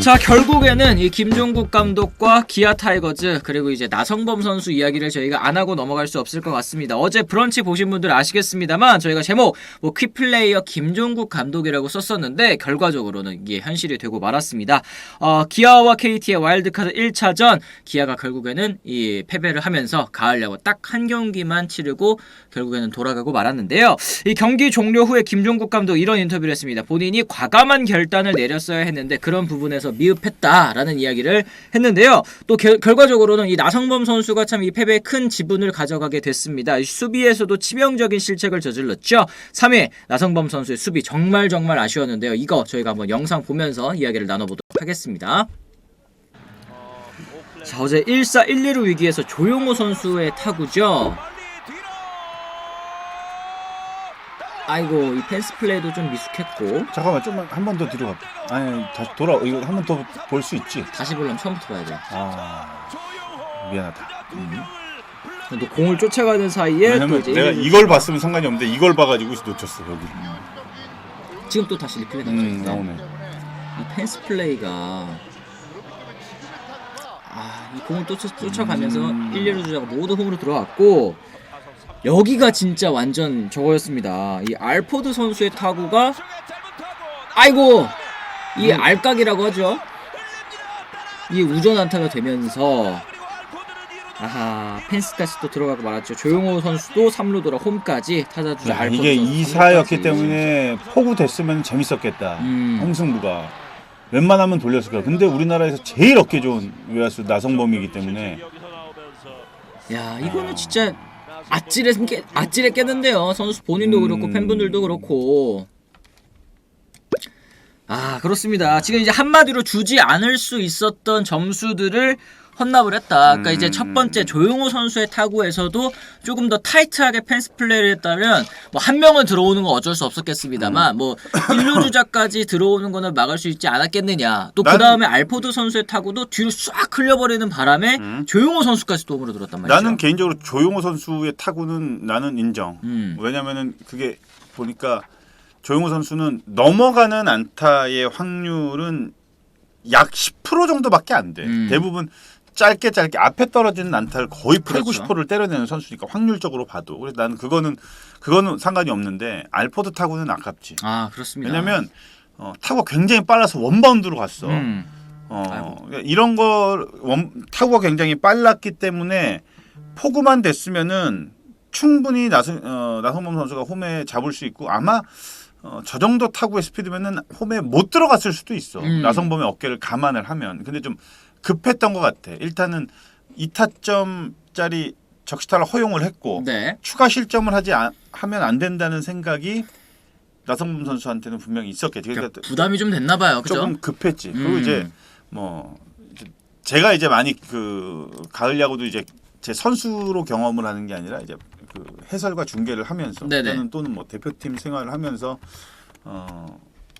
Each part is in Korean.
자, 결국에는 이 김종국 감독과 기아 타이거즈 그리고 이제 나성범 선수 이야기를 저희가 안 하고 넘어갈 수 없을 것 같습니다. 어제 브런치 보신 분들 아시겠습니다만 저희가 제목 뭐 퀴플레이어 김종국 감독이라고 썼었는데 결과적으로는 이게 현실이 되고 말았습니다. 기아와 KT의 와일드카드 1차전 기아가 결국에는 이 패배를 하면서 가을 야구 딱 한 경기만 치르고 결국에는 돌아가고 말았는데요. 이 경기 종료 후에 김종국 감독 이런 인터뷰를 했습니다. 본인이 과감한 결단을 내렸어야 했는데 그런 부분에서 미흡했다라는 이야기를 했는데요. 또 결과적으로는 이 나성범 선수가 참 이 패배에 큰 지분을 가져가게 됐습니다. 수비에서도 치명적인 실책을 저질렀죠. 3회 나성범 선수의 수비 정말 아쉬웠는데요. 이거 저희가 한번 영상 보면서 이야기를 나눠보도록 하겠습니다. 자, 어제 1사 1, 2루 위기에서 조용호 선수의 타구죠. 아이고, 이 펜스 플레이도 좀 미숙했고. 잠깐만, 좀만 한 번 더 뒤로 가. 아니, 다시 돌아. 이거 한 번 더 볼 수 있지. 다시 보려면 처음부터 봐야 돼. 미안하다. 또 공을 쫓아가는 사이에 또 이제 내가 이걸 봤으면 상관이 없는데 이걸 봐가지고 놓쳤어 여기. 지금 또 다시 리플레이 나오네. 이 펜스 플레이가 이 공을 쫓아가면서 1, 2루 주자가 모두 홈으로 들어왔고 여기가 진짜 완전 저거였습니다. 이 알포드 선수의 타구가 아이고 이 알각이라고 하죠. 이 우전 안타가 되면서 펜스까지 또 들어가고 말았죠. 조용호 선수도 3루 돌아 홈까지 타자 주자 알포드 이게 선수 2사였기 때문에 포구 됐으면 재밌었겠다. 홍승부가 웬만하면 돌렸을 거야. 근데 우리나라에서 제일 어깨 좋은 외야수 나성범이기 때문에 야 이거는 진짜 아찔했겠는데요. 선수 본인도 그렇고 팬분들도 그렇고. 그렇습니다. 지금 이제 한마디로 주지 않을 수 있었던 점수들을 헌납을 했다. 그러니까 이제 첫 번째 조용호 선수의 타구에서도 조금 더 타이트하게 펜스 플레이를 했다면 뭐 한 명은 들어오는 건 어쩔 수 없었겠습니다만 뭐 1루 주자까지 들어오는 거는 막을 수 있지 않았겠느냐. 또 그 다음에 알포드 선수의 타구도 뒤로 싹 흘려버리는 바람에 조용호 선수까지 또 홈으로 들었단 말이죠. 나는 개인적으로 조용호 선수의 타구는 나는 인정. 왜냐면은 그게 보니까 조용호 선수는 넘어가는 안타의 확률은 약 10% 정도밖에 안 돼. 대부분 짧게 앞에 떨어지는 안타를 거의 8, 90%를 때려내는 선수니까 확률적으로 봐도. 그래서 나는 그거는 상관이 없는데 알포드 타구는 아깝지. 그렇습니다. 왜냐면 타구가 굉장히 빨라서 원바운드로 갔어. 이런 거 타구가 굉장히 빨랐기 때문에 포구만 됐으면은 충분히 나성범 선수가 홈에 잡을 수 있고 아마 저 정도 타구의 스피드면은 홈에 못 들어갔을 수도 있어. 나성범의 어깨를 감안을 하면. 근데 좀 급했던 것 같아. 일단은 2타점짜리 적시타를 허용을 했고 추가 실점을 하면 안 된다는 생각이 나성범 선수한테는 분명히 있었겠지. 그러니까 부담이 좀 됐나 봐요. 그죠? 조금 급했지. 그리고 이제 제가 이제 많이 그 가을 야구도 이제 제 선수로 경험을 하는 게 아니라 이제 그 해설과 중계를 하면서 또는 뭐 대표팀 생활을 하면서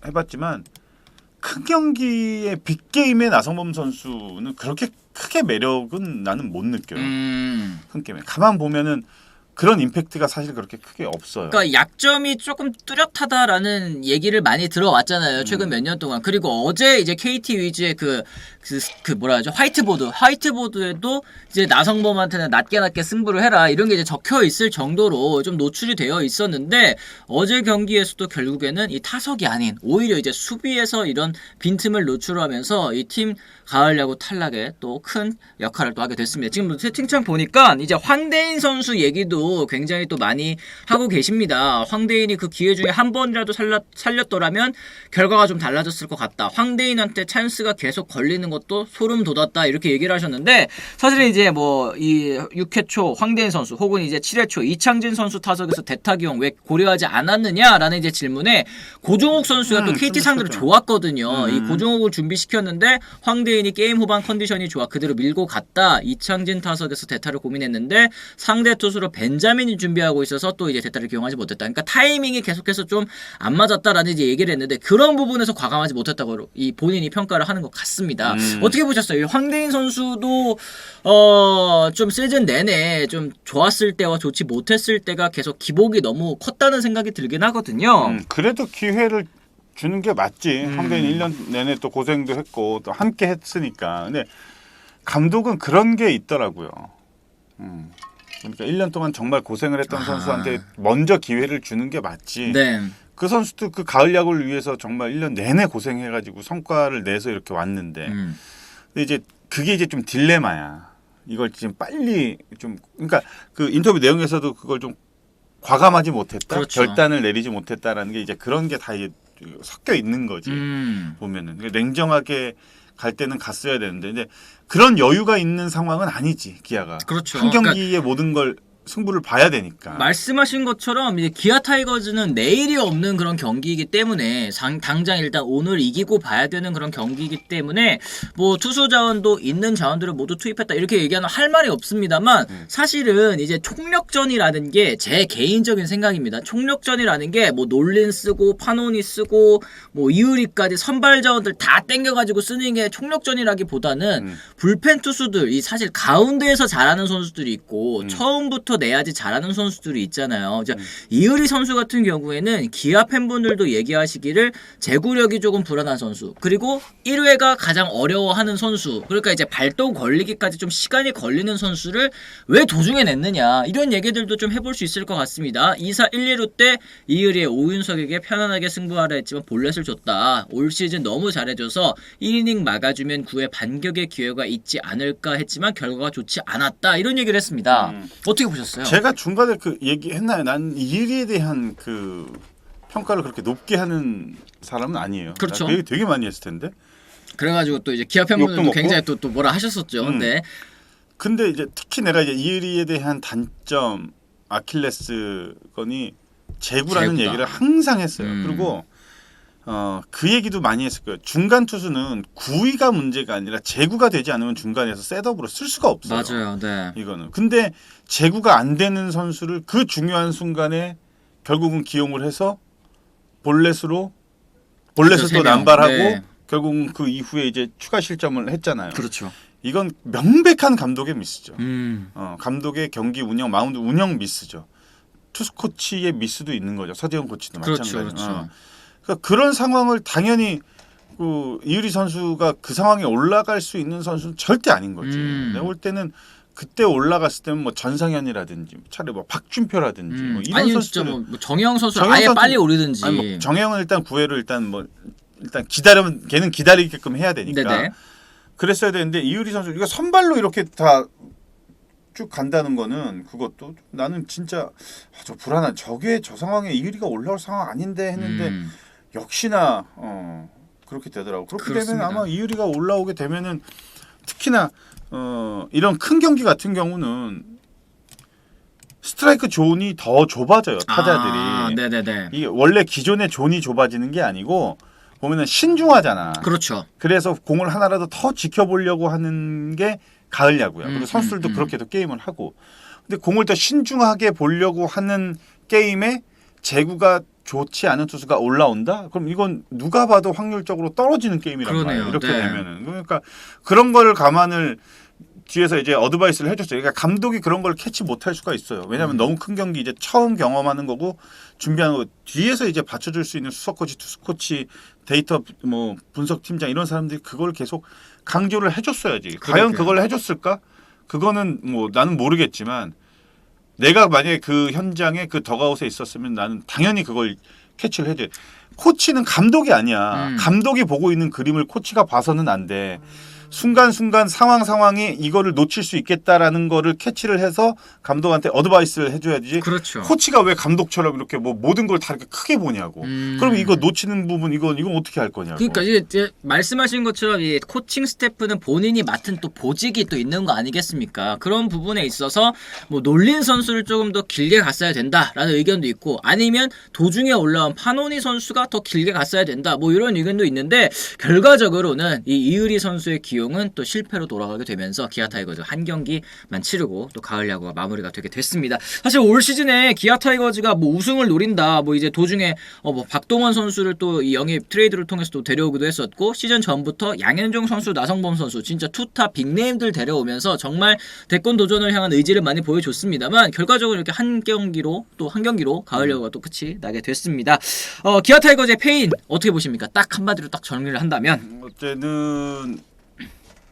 해봤지만 큰 경기의 빅게임의 나성범 선수는 그렇게 크게 매력은 나는 못 느껴요. 큰 게임에 가만 보면은 그런 임팩트가 사실 그렇게 크게 없어요. 그러니까 약점이 조금 뚜렷하다라는 얘기를 많이 들어왔잖아요. 최근 몇 년 동안. 그리고 어제 이제 KT 위즈의 그 뭐라 하죠? 화이트보드에도 이제 나성범한테는 낮게 승부를 해라 이런 게 이제 적혀 있을 정도로 좀 노출이 되어 있었는데 어제 경기에서도 결국에는 이 타석이 아닌 오히려 이제 수비에서 이런 빈틈을 노출하면서 이 팀 가을 야구 탈락에 또 큰 역할을 또 하게 됐습니다. 지금 채팅창 보니까 이제 황대인 선수 얘기도 굉장히 또 많이 하고 계십니다. 황대인이 그 기회 중에 한 번이라도 살렸더라면 결과가 좀 달라졌을 것 같다. 황대인한테 찬스가 계속 걸리는 것도 소름 돋았다. 이렇게 얘기를 하셨는데 사실은 이제 뭐 이 6회 초 황대인 선수 혹은 이제 7회 초 이창진 선수 타석에서 대타기용 왜 고려하지 않았느냐라는 이제 질문에 고종욱 선수가 또 KT 상대로 좋았거든요. 이 고종욱을 준비시켰는데 황대인이 게임 후반 컨디션이 좋아 그대로 밀고 갔다. 이창진 타석에서 대타를 고민했는데 상대 투수로 벤자민이 준비하고 있어서 또 이제 대타를 기용하지 못했다. 그러니까 타이밍이 계속해서 좀 안 맞았다라는 이제 얘기를 했는데 그런 부분에서 과감하지 못했다고 이 본인이 평가를 하는 것 같습니다. 어떻게 보셨어요? 황대인 선수도 좀 시즌 내내 좀 좋았을 때와 좋지 못했을 때가 계속 기복이 너무 컸다는 생각이 들긴 하거든요. 그래도 기회를 주는 게 맞지. 상대는 1년 내내 또 고생도 했고 또 함께 했으니까. 근데 감독은 그런 게 있더라고요. 그러니까 1년 동안 정말 고생을 했던 선수한테 먼저 기회를 주는 게 맞지. 네. 그 선수도 그 가을 야구를 위해서 정말 1년 내내 고생해가지고 성과를 내서 이렇게 왔는데, 근데 이제 그게 이제 좀 딜레마야. 이걸 지금 빨리 좀, 그러니까 그 인터뷰 내용에서도 그걸 좀 과감하지 못했다, 그렇죠. 결단을 내리지 못했다라는 게 이제 그런 게 다 섞여 있는 거지. 보면은 그러니까 냉정하게 갈 때는 갔어야 되는데, 근데 그런 여유가 있는 상황은 아니지 기아가. 그렇죠. 한 경기에 모든 걸 승부를 봐야 되니까. 말씀하신 것처럼 이제 기아 타이거즈는 내일이 없는 그런 경기이기 때문에 당장 일단 오늘 이기고 봐야 되는 그런 경기이기 때문에 뭐 투수 자원도 있는 자원들을 모두 투입했다 이렇게 얘기하는 할 말이 없습니다만 사실은 이제 총력전이라는 게 제 개인적인 생각입니다. 총력전이라는 게 뭐 놀린 쓰고 파노니 쓰고 뭐 이유리까지 선발 자원들 다 땡겨가지고 쓰는 게 총력전이라기보다는 불펜 투수들 이 사실 가운데에서 잘하는 선수들이 있고 처음부터 내야지 잘하는 선수들이 있잖아요. 이의리 선수 같은 경우에는 기아 팬분들도 얘기하시기를 제구력이 조금 불안한 선수, 그리고 1회가 가장 어려워하는 선수, 그러니까 이제 발동 걸리기까지 좀 시간이 걸리는 선수를 왜 도중에 냈느냐 이런 얘기들도 좀 해볼 수 있을 것 같습니다. 2사 1, 2루 때 이의리의 오윤석에게 편안하게 승부하라 했지만 볼넷을 줬다. 올 시즌 너무 잘해줘서 1이닝 막아주면 9회 반격의 기회가 있지 않을까 했지만 결과가 좋지 않았다 이런 얘기를 했습니다. 어떻게 보셨어요? 제가 중간에 그 얘기했나요? 난 이리에 대한 그 평가를 그렇게 높게 하는 사람은 아니에요. 그렇죠. 그 얘기 되게 많이 했을 텐데. 그래가지고 또 이제 기아 팬분들도 굉장히 또 뭐라 하셨었죠. 네. 근데 이제 특히 내가 이제 이리에 대한 단점 아킬레스건이 제구라는 제구다. 얘기를 항상 했어요. 그리고 그 얘기도 많이 했을 거예요. 중간 투수는 구위가 문제가 아니라 제구가 되지 않으면 중간에서 셋업으로 쓸 수가 없어요. 맞아요. 네. 이거는. 근데 제구가 안 되는 선수를 그 중요한 순간에 결국은 기용을 해서 볼넷으로 그렇죠, 또 남발하고 네. 결국은 그 이후에 이제 추가 실점을 했잖아요. 그렇죠. 이건 명백한 감독의 미스죠. 음. 감독의 경기 운영, 마운드 운영 미스죠. 투수 코치의 미스도 있는 거죠. 서재원 코치도 그렇죠, 마찬가지로. 그렇죠. 그러니까 그런 상황을 당연히 그 이유리 선수가 그 상황에 올라갈 수 있는 선수는 절대 아닌 거지. 내가 볼 때는 그때 올라갔을 때는 뭐 전상현이라든지 차라리 뭐 박준표라든지 뭐 이런 아니 선수들. 진짜 뭐 정혜영 선수 정혜영 아예 선수- 빨리 오르든지. 아니 뭐 정혜영은 일단 9회를 일단 기다리면 걔는 기다리게끔 해야 되니까. 네네. 그랬어야 되는데 이유리 선수 이거 선발로 이렇게 다 쭉 간다는 거는 그것도 나는 진짜 저 불안한 저게 저 상황에 이유리가 올라올 상황 아닌데 했는데 역시나 그렇게 되더라고. 그렇게 그렇습니다. 되면 아마 이유리가 올라오게 되면은 특히나 이런 큰 경기 같은 경우는 스트라이크 존이 더 좁아져요. 타자들이. 아, 네네네. 이게 원래 기존의 존이 좁아지는 게 아니고 보면은 신중하잖아. 그렇죠. 그래서 공을 하나라도 더 지켜보려고 하는 게 가을 야구야. 그리고 선수들도 그렇게도 게임을 하고. 근데 공을 더 신중하게 보려고 하는 게임에 제구가 좋지 않은 투수가 올라온다? 그럼 이건 누가 봐도 확률적으로 떨어지는 게임이란 그러네요. 말이에요. 이렇게 네. 되면은. 그러니까 그런 거를 감안을 뒤에서 이제 어드바이스를 해줬어요. 그러니까 감독이 그런 걸 캐치 못할 수가 있어요. 왜냐하면 너무 큰 경기 이제 처음 경험하는 거고 준비하는 거 뒤에서 이제 받쳐줄 수 있는 수석 코치, 투수 코치, 데이터 뭐 분석 팀장 이런 사람들이 그걸 계속 강조를 해줬어야지. 과연 그걸 해줬을까? 그거는 뭐 나는 모르겠지만 내가 만약에 그 현장에 그 덕아웃에 있었으면 나는 당연히 그걸 캐치를 해줘야 돼. 코치는 감독이 아니야. 감독이 보고 있는 그림을 코치가 봐서는 안 돼. 순간순간 상황이 이거를 놓칠 수 있겠다라는 거를 캐치를 해서 감독한테 어드바이스를 해줘야지. 그렇죠. 코치가 왜 감독처럼 이렇게 뭐 모든 걸 다 이렇게 크게 보냐고. 그럼 이거 놓치는 부분 이건 어떻게 할 거냐고. 그러니까 이제 말씀하신 것처럼 이 코칭 스태프는 본인이 맡은 또 보직이 또 있는 거 아니겠습니까? 그런 부분에 있어서 뭐 놀린 선수를 조금 더 길게 갔어야 된다라는 의견도 있고 아니면 도중에 올라온 파노니 선수가 더 길게 갔어야 된다 뭐 이런 의견도 있는데 결과적으로는 이 이의리 선수의 기용 이용은 또 실패로 돌아가게 되면서 기아 타이거즈 한 경기만 치르고 또 가을 야구가 마무리가 되게 됐습니다. 사실 올 시즌에 기아 타이거즈가 뭐 우승을 노린다, 뭐 이제 도중에 뭐 박동원 선수를 또 이 영입 트레이드를 통해서 또 데려오기도 했었고, 시즌 전부터 양현종 선수, 나성범 선수 진짜 투타 빅네임들 데려오면서 정말 대권 도전을 향한 의지를 많이 보여줬습니다만, 결과적으로 이렇게 한 경기로 가을 야구가 또 끝이 나게 됐습니다. 기아 타이거즈의 패인 어떻게 보십니까? 딱 한마디로 딱 정리를 한다면 어제는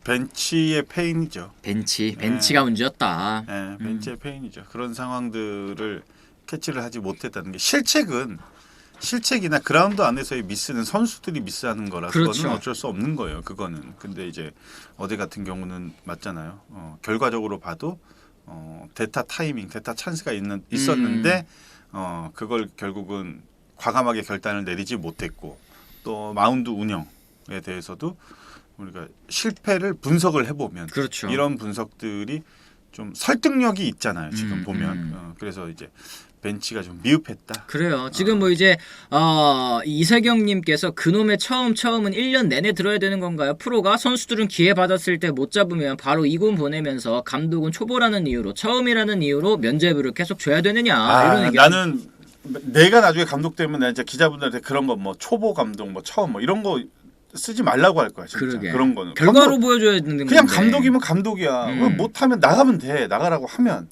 벤치의 페인이죠. 벤치가 문제였다. 네, 벤치의 페인이죠. 그런 상황들을 캐치를 하지 못했다는 게 실책이나 그라운드 안에서의 미스는 선수들이 미스하는 거라 그렇죠. 그거는 어쩔 수 없는 거예요. 그거는. 근데 이제 어제 같은 경우는 맞잖아요. 결과적으로 봐도 대타 타이밍, 대타 찬스가 있었는데 그걸 결국은 과감하게 결단을 내리지 못했고, 또 마운드 운영에 대해서도 우리가 실패를 분석을 해보면 그렇죠. 이런 분석들이 좀 설득력이 있잖아요. 지금 보면. 그래서 이제 벤치가 좀 미흡했다. 그래요. 지금 뭐 이제 이세경님께서 그놈의 처음은 1년 내내 들어야 되는 건가요? 프로가 선수들은 기회 받았을 때 못 잡으면 바로 이군 보내면서 감독은 초보라는 이유로, 처음이라는 이유로 면죄부를 계속 줘야 되느냐, 이런 의견. 나는 내가 나중에 감독 되면 나 이제 기자분들한테 그런 거 뭐 초보 감독 뭐 처음 뭐 이런 거 쓰지 말라고 할 거야. 진짜. 그러게. 그런 거는 결과로 보여줘야 되는 그냥 건데. 감독이면 감독이야. 왜 못하면 나가면 돼. 나가라고 하면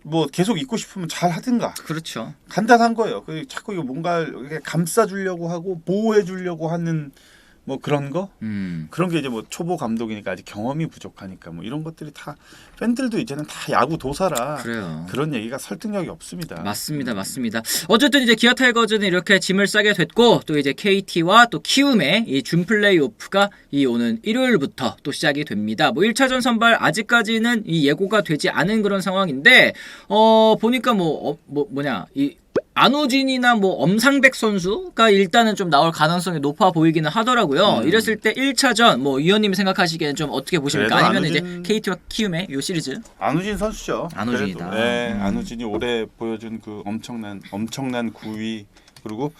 뭐 계속 있고 싶으면 잘 하든가. 그렇죠. 간단한 거예요. 자꾸 이거 뭔가 이렇게 감싸주려고 하고 보호해주려고 하는 뭐 그런 거, 그런 게 이제 뭐 초보 감독이니까 아직 경험이 부족하니까 뭐 이런 것들이 다 팬들도 이제는 다 야구 도사라. 그래요. 그런 얘기가 설득력이 없습니다. 맞습니다. 어쨌든 이제 기아 타이거즈는 이렇게 짐을 싸게 됐고, 또 이제 KT와 또 키움의 이 준 플레이오프가 이 오는 일요일부터 또 시작이 됩니다. 뭐 1차전 선발 아직까지는 이 예고가 되지 않은 그런 상황인데, 보니까 이 안우진이나 뭐 엄상백 선수가 일단은 좀 나올 가능성이 높아 보이기는 하더라고요. 이랬을 때 1차전 뭐 위원님이 생각하시기에는 좀 어떻게 보십니까? 아니면 이제 KT와 키움의 이 시리즈? 안우진 선수죠. 안우진이다. 네, 안우진이 올해 보여준 그 엄청난 구위, 그리고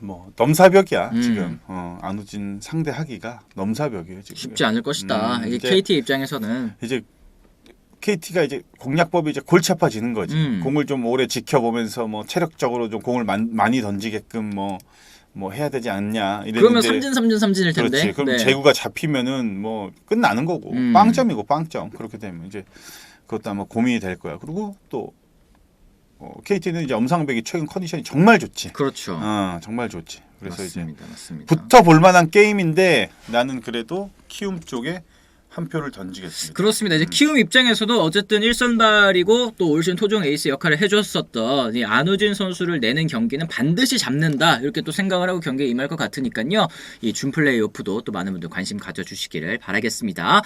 뭐 넘사벽이야 지금. 안우진 상대하기가 넘사벽이에요 지금. 쉽지 않을 것이다. 이게 이제 KT 입장에서는 이제 KT가 이제 공략법이 이제 골치 아파지는 거지. 공을 좀 오래 지켜보면서 뭐 체력적으로 좀 공을 많이 던지게끔 뭐 해야 되지 않냐. 그러면 삼진일 텐데. 그렇지. 그럼 네. 제구가 잡히면은 뭐 끝나는 거고. 빵점이고 빵점. 그렇게 되면 이제 그것도 아마 고민이 될 거야. 그리고 또 KT는 이제 엄상백이 최근 컨디션이 정말 좋지. 그렇죠. 정말 좋지. 그래서 맞습니다. 붙어 볼 만한 게임인데 나는 그래도 키움 쪽에 한 표를 던지겠습니다. 그렇습니다. 이제 키움 입장에서도 어쨌든 1선발이고 또 올 시즌 토종 에이스 역할을 해줬었던 이 안우진 선수를 내는 경기는 반드시 잡는다, 이렇게 또 생각을 하고 경기에 임할 것 같으니까요. 이 준 플레이오프도 또 많은 분들 관심 가져주시기를 바라겠습니다.